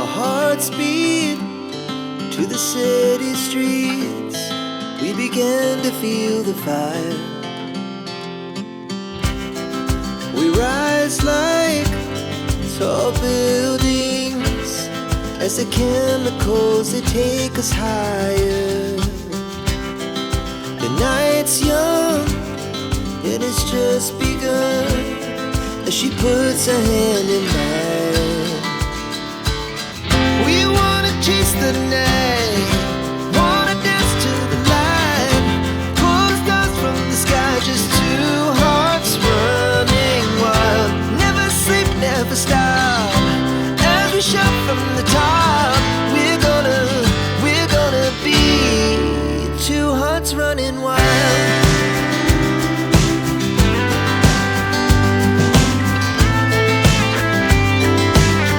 Our hearts beat to the city streets. We began to feel the fire. We rise like tall buildings as the chemicals, they take us higher. The night's young, it has just begun as she puts her hand in mine.